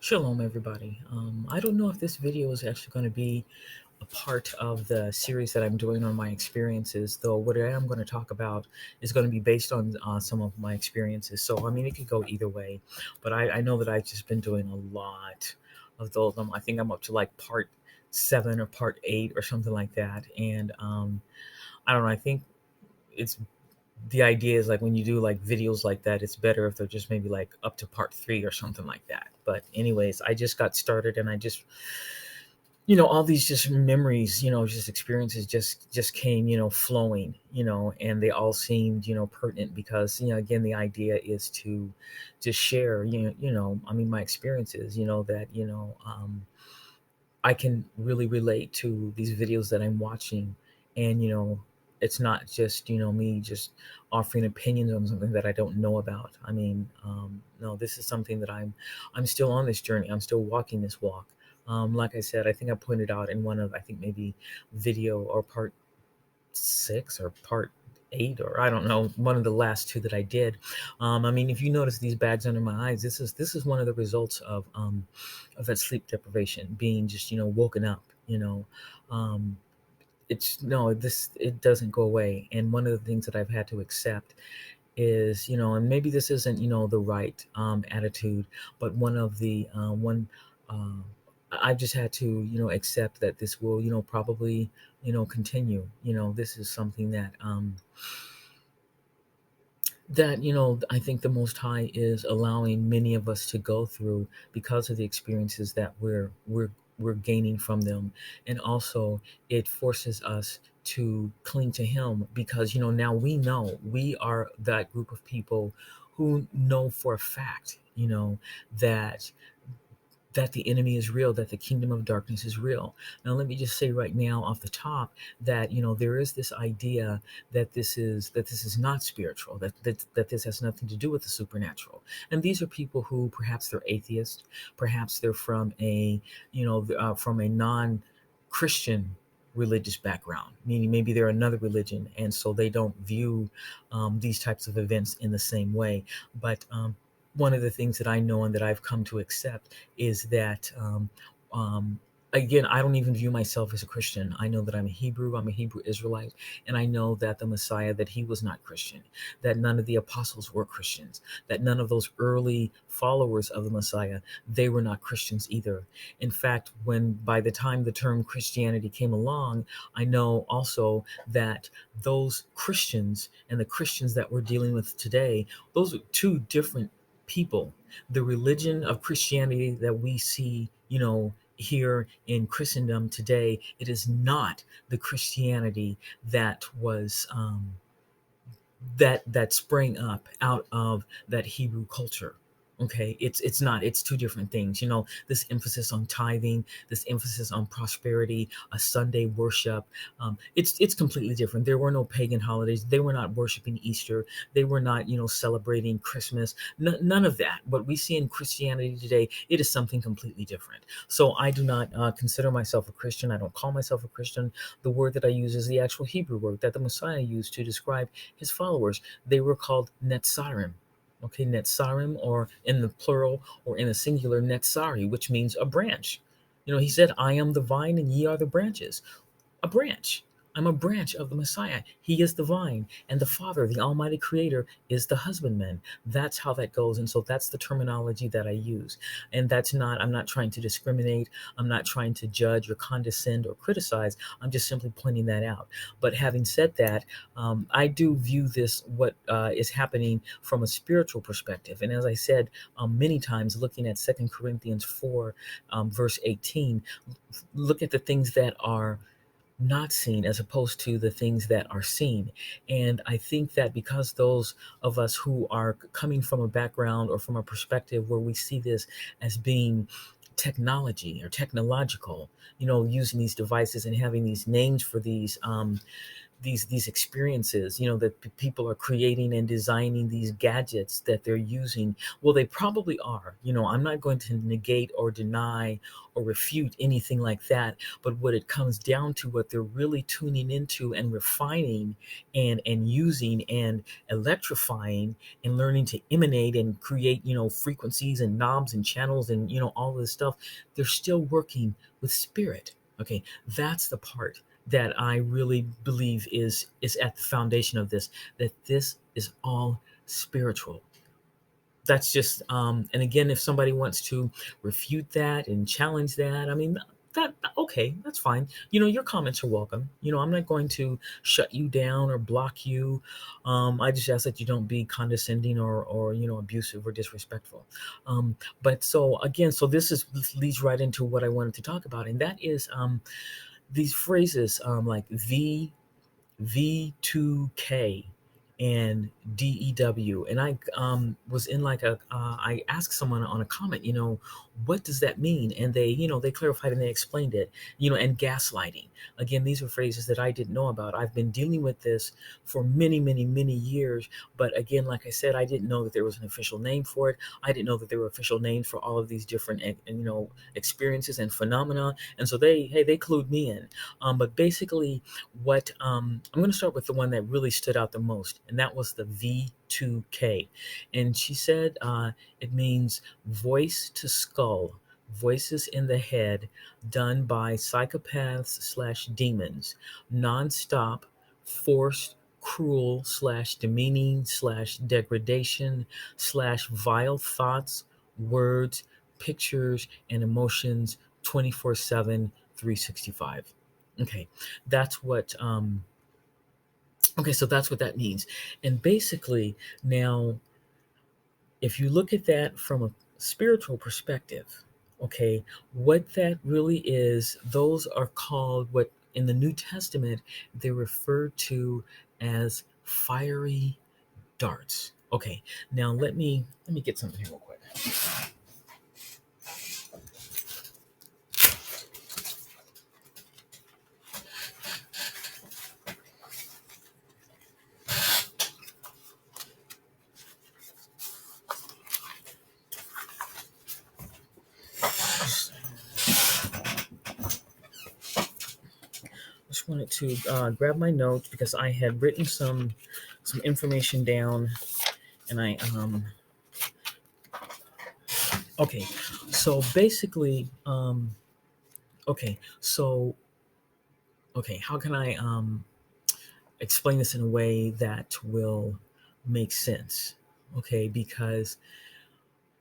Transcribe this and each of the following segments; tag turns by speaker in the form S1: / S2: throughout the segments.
S1: Shalom, everybody. I don't know if this video is actually going to be a part of the series that I'm doing on my experiences, though what I am going to talk about is going to be based on some of my experiences. So, I mean, it could go either way, but I know that I've just been doing a lot of those. I think I'm up to like part 7 or part 8 or something like that. And I don't know, I think it's the idea is like when you do like videos like that, it's better if they're just maybe like up to part 3 or something like that. But anyways, I just got started and I just all these just memories, just experiences just came, flowing, and they all seemed, pertinent because, again, the idea is to just share, I mean, my experiences, that, I can really relate to these videos that I'm watching. And, it's not just, me just offering opinions on something that I don't know about. I mean, no, this is something that I'm still on this journey. I'm still walking this walk. Like I said, I think I pointed out in one of, I think maybe video or part 6 or part 8, or I don't know, one of the last two that I did. I mean, if you notice these bags under my eyes, this is one of the results of that sleep deprivation, being just, woken up. Um, it's no, this it doesn't go away. And one of the things that I've had to accept is, and maybe this isn't, the right attitude, but one of the one uh, I've just had to, accept that this will, probably, continue. This is something that I think the Most High is allowing many of us to go through because of the experiences that we're gaining from them. And also it forces us to cling to Him because, now we know we are that group of people who know for a fact, that the enemy is real, that the kingdom of darkness is real. Now, let me just say right now off the top that, there is this idea that this is not spiritual, that this has nothing to do with the supernatural. And these are people who perhaps they're atheists, perhaps they're from from a non-Christian religious background, meaning maybe they're another religion, and so they don't view these types of events in the same way. But one of the things that I know and that I've come to accept is that, um, again, I don't even view myself as a Christian. I know that I'm a Hebrew Israelite, and I know that the Messiah, that he was not Christian, that none of the apostles were Christians, that none of those early followers of the Messiah, they were not Christians either. In fact, when by the time the term Christianity came along, I know also that those Christians and the Christians that we're dealing with today, those are two different people. The religion of Christianity that we see, here in Christendom today, it is not the Christianity that was that sprang up out of that Hebrew culture. Okay, it's not. It's two different things. This emphasis on tithing, this emphasis on prosperity, a Sunday worship. It's completely different. There were no pagan holidays. They were not worshiping Easter. They were not, celebrating Christmas. None of that. What we see in Christianity today, it is something completely different. So I do not consider myself a Christian. I don't call myself a Christian. The word that I use is the actual Hebrew word that the Messiah used to describe his followers. They were called Netzarim. Okay, Netzarim, or in the plural or in the singular, Netzari, which means a branch. He said, I am the vine and ye are the branches. A branch. I'm a branch of the Messiah. He is the vine, and the Father, the Almighty Creator, is the husbandman. That's how that goes. And so that's the terminology that I use. And I'm not trying to discriminate. I'm not trying to judge or condescend or criticize. I'm just simply pointing that out. But having said that, I do view this, what is happening, from a spiritual perspective. And as I said many times, looking at 2 Corinthians 4, verse 18, look at the things that are not seen as opposed to the things that are seen. And I think that because those of us who are coming from a background or from a perspective where we see this as being technology or technological, using these devices and having these names for these these experiences, that people are creating and designing these gadgets that they're using. Well, they probably are. I'm not going to negate or deny or refute anything like that, but what it comes down to, what they're really tuning into and refining and using and electrifying and learning to emanate and create, frequencies and knobs and channels and, all this stuff, they're still working with spirit. Okay, that's the part that I really believe is at the foundation of this, that this is all spiritual. That's just and again, if somebody wants to refute that and challenge that, I mean, that okay, that's fine. Your comments are welcome. I'm not going to shut you down or block you. I just ask that you don't be condescending or abusive or disrespectful. But so again, so this leads right into what I wanted to talk about, and that is these phrases, like v2k and DEW. And I was in like I asked someone on a comment, what does that mean? And they clarified and they explained it, and gaslighting. Again, these are phrases that I didn't know about. I've been dealing with this for many, many, many years. But again, like I said, I didn't know that there was an official name for it. I didn't know that there were official names for all of these different, experiences and phenomena. And so they clued me in. But basically, what I'm going to start with the one that really stood out the most, and that was the V2K. And she said it means voice to skull, voices in the head, done by psychopaths slash demons, nonstop, forced, cruel slash demeaning slash degradation slash vile thoughts, words, pictures, and emotions 24/7, 365. Okay, that's what okay, so that's what that means. And basically, now if you look at that from a spiritual perspective, okay, what that really is, those are called, what in the New Testament they're referred to as fiery darts. Okay, now let me get something here real quick. Just wanted to grab my notes because I had written some information down, and I okay, so basically, okay, so okay, how can I explain this in a way that will make sense? Okay, because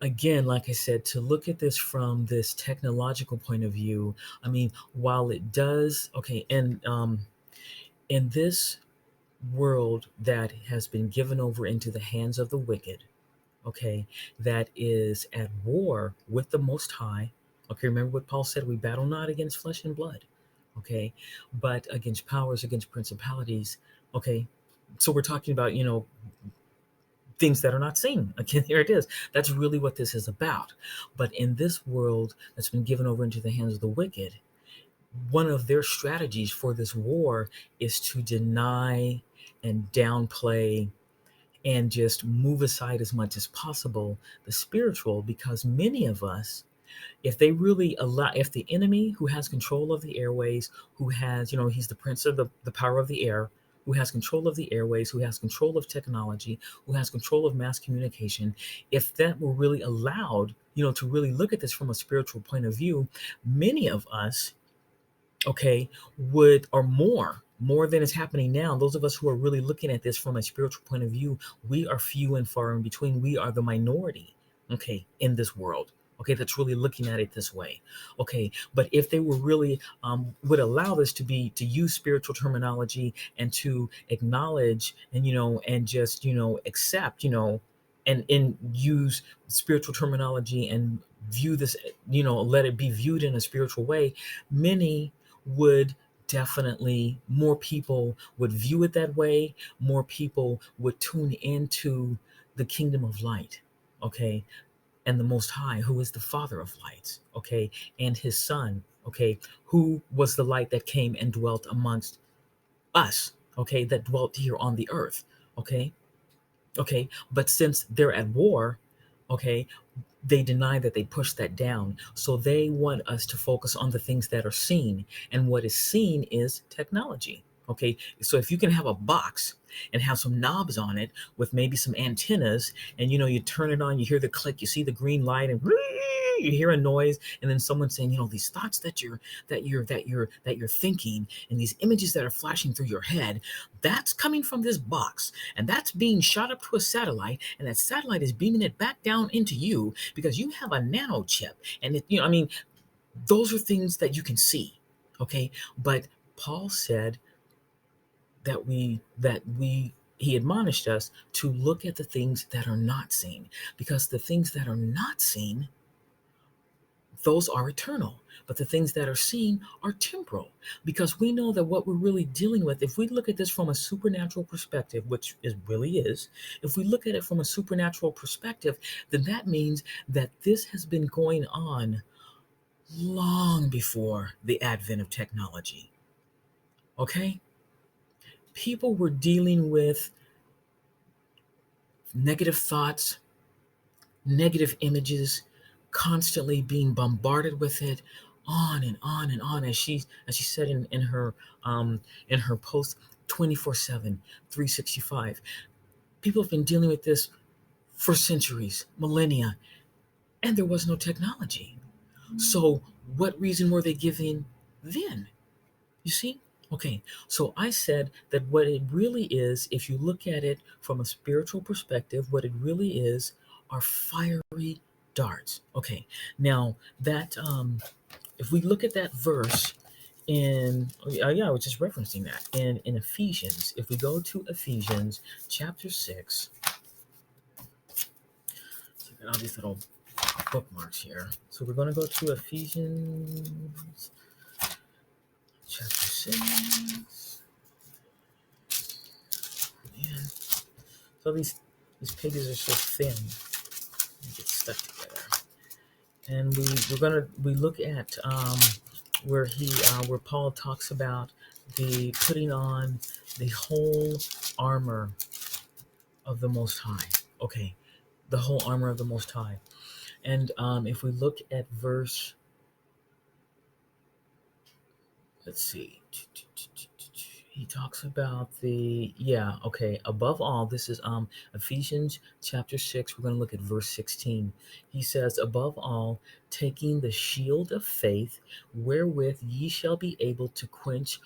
S1: again, like I said, to look at this from this technological point of view, I mean, while it does, okay, and in this world that has been given over into the hands of the wicked, okay, that is at war with the Most High. Okay, remember what Paul said, we battle not against flesh and blood, okay, but against powers, against principalities, okay. So we're talking about, things that are not seen. Again, here it is. That's really what this is about. But in this world that's been given over into the hands of the wicked, one of their strategies for this war is to deny and downplay and just move aside as much as possible the spiritual, because many of us, if they really allow, if the enemy who has control of the airways, who has, he's the prince of the power of the air, who has control of the airways, who has control of technology, who has control of mass communication, if that were really allowed, to really look at this from a spiritual point of view, many of us, okay, would, or more than is happening now, those of us who are really looking at this from a spiritual point of view, we are few and far in between. We are the minority, okay, in this world, okay, that's really looking at it this way, okay. But if they were really would allow this to use spiritual terminology and to acknowledge and and just accept, and use spiritual terminology and view this, let it be viewed in a spiritual way, many would definitely, more people would view it that way. More people would tune into the kingdom of light, okay, and the Most High, who is the Father of lights, okay, and his Son, okay, who was the light that came and dwelt amongst us, okay, that dwelt here on the earth. Okay. Okay. But since they're at war, okay, they deny that they push that down. So they want us to focus on the things that are seen. And what is seen is technology. Okay. So if you can have a box and have some knobs on it with maybe some antennas, and you turn it on, you hear the click, you see the green light, and you hear a noise, and then someone saying, these thoughts that you're thinking, and these images that are flashing through your head, that's coming from this box, and that's being shot up to a satellite, and that satellite is beaming it back down into you because you have a nano chip. And those are things that you can see. Okay. But Paul said that he admonished us to look at the things that are not seen, because the things that are not seen, those are eternal, but the things that are seen are temporal. Because we know that what we're really dealing with, if we look at this from a supernatural perspective, which is really is, if we look at it from a supernatural perspective, then that means that this has been going on long before the advent of technology. Okay. People were dealing with negative thoughts, negative images, constantly being bombarded with it, on and on and on, as she said in her post, 24/7, 365. People have been dealing with this for centuries, millennia, and there was no technology. So what reason were they giving then? You see? Okay, so I said that what it really is, if you look at it from a spiritual perspective, what it really is are fiery darts. Okay, now that if we look at that verse yeah, I was just referencing that in Ephesians. If we go to Ephesians chapter 6, so I got all these little bookmarks here. So we're going to go to Ephesians chapter 6. Man, so these pages are so thin, they get stuck together. And we look at where Paul talks about the putting on the whole armor of the Most High. Okay, the whole armor of the Most High. And if we look at verse, let's see. He talks about above all, this is Ephesians chapter 6. We're going to look at verse 16. He says, above all, taking the shield of faith, wherewith ye shall be able to quench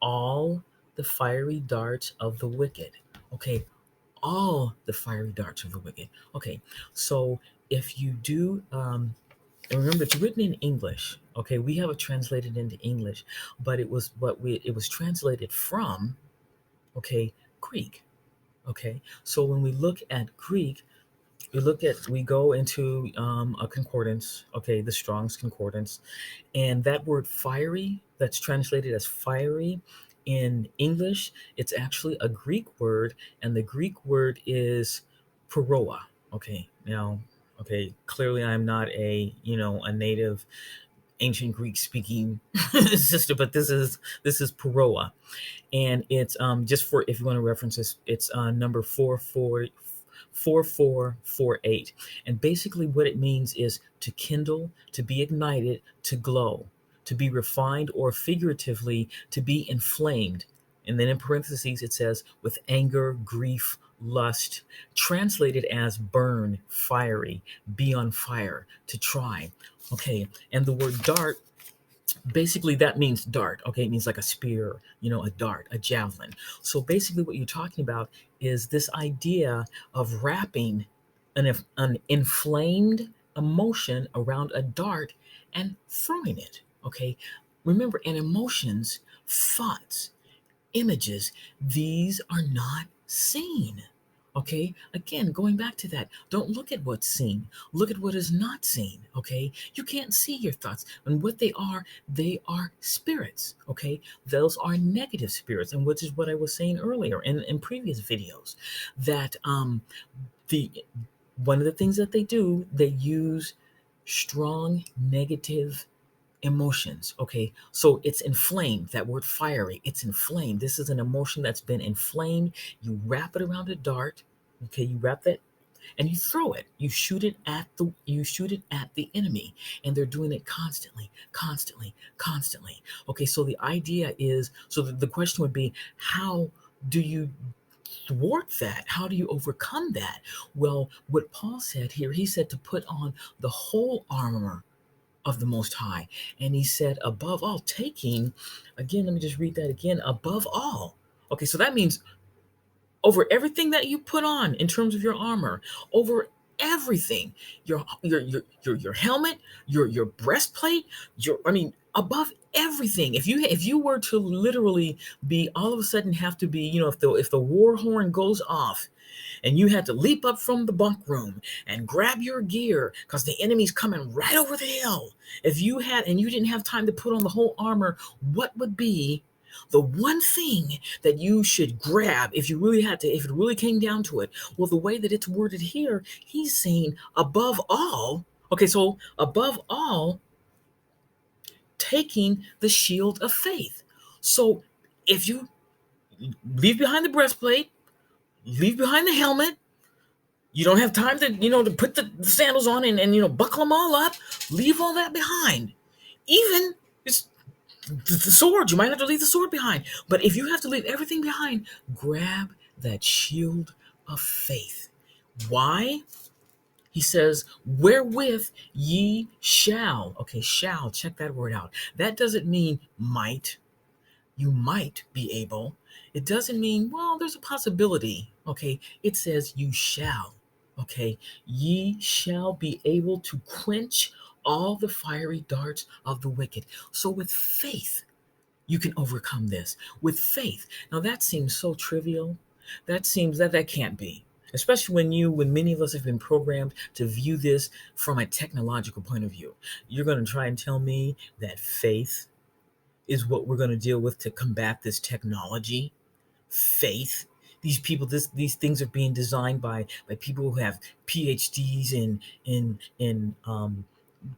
S1: all the fiery darts of the wicked. Okay, all the fiery darts of the wicked. Okay, so if you do and remember, it's written in English. Okay, we have it translated into English, but it was translated from, okay, Greek. Okay, so when we look at Greek, we go into a concordance. Okay, the Strong's concordance, and that word fiery, that's translated as fiery in English, it's actually a Greek word, and the Greek word is poroa. Okay, now, okay, clearly I'm not a native ancient Greek speaking sister, but this is poroa, and it's just for, if you want to reference this, it's number 4448, and basically what it means is to kindle, to be ignited, to glow, to be refined, or figuratively to be inflamed. And then in parentheses it says with anger, grief, lust, translated as burn, fiery, be on fire, to try. Okay, and the word dart, basically that means dart. Okay, it means like a spear, a dart, a javelin. So basically what you're talking about is this idea of wrapping an inflamed emotion around a dart and throwing it. Okay, remember, and emotions, thoughts, images, these are not seen. Okay, again, going back to that, don't look at what's seen, look at what is not seen. Okay, you can't see your thoughts, and what they are spirits. Okay, those are negative spirits, and which is what I was saying earlier in previous videos, that the one of the things that they do, they use strong negative emotions. Okay, so it's inflamed. That word fiery, it's inflamed. This is an emotion that's been inflamed. You wrap it around a dart. Okay, you wrap that and you throw it. You shoot it at the enemy, and they're doing it constantly, constantly, constantly. Okay, so the idea is, so the question would be, how do you thwart that? How do you overcome that? Well, what Paul said here, he said to put on the whole armor of the Most High. And he said, above all, taking, again, let me just read that again, above all. Okay, so that means over everything that you put on in terms of your armor, over everything, your helmet, your breastplate, above everything. If you were to literally be all of a sudden have to be, if the war horn goes off and you had to leap up from the bunk room and grab your gear because the enemy's coming right over the hill. If you had and you didn't have time to put on the whole armor, what would be the one thing that you should grab if you really had to, if it really came down to it? Well, the way that it's worded here, he's saying above all, okay, so above all, taking the shield of faith. So if you leave behind the breastplate, leave behind the helmet, you don't have time to put the sandals on and buckle them all up, leave all that behind. Even it's the sword, you might have to leave the sword behind. But if you have to leave everything behind, grab that shield of faith. Why? He says, wherewith ye shall. Okay, shall, check that word out. That doesn't mean might. You might be able. It doesn't mean, well, there's a possibility. Okay, it says you shall. Okay, ye shall be able to quench all the fiery darts of the wicked. So with faith, you can overcome this. With faith. Now that seems so trivial. That seems that can't be. Especially when many of us have been programmed to view this from a technological point of view. You're going to try and tell me that faith is what we're going to deal with to combat this technology? Faith? These things are being designed by people who have PhDs in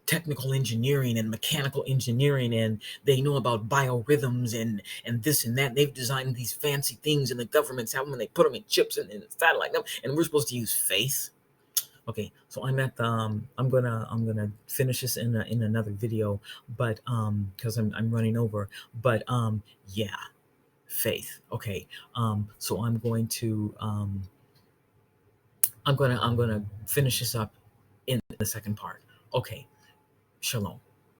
S1: technical engineering and mechanical engineering, and they know about biorhythms and this and that. They've designed these fancy things, and the governments have them, and they put them in chips and satellite them, and we're supposed to use faith. Okay, so I'm gonna finish this in another video, but because I'm running over, but yeah, faith. Okay, so I'm gonna finish this up in the second part. Okay, shalom.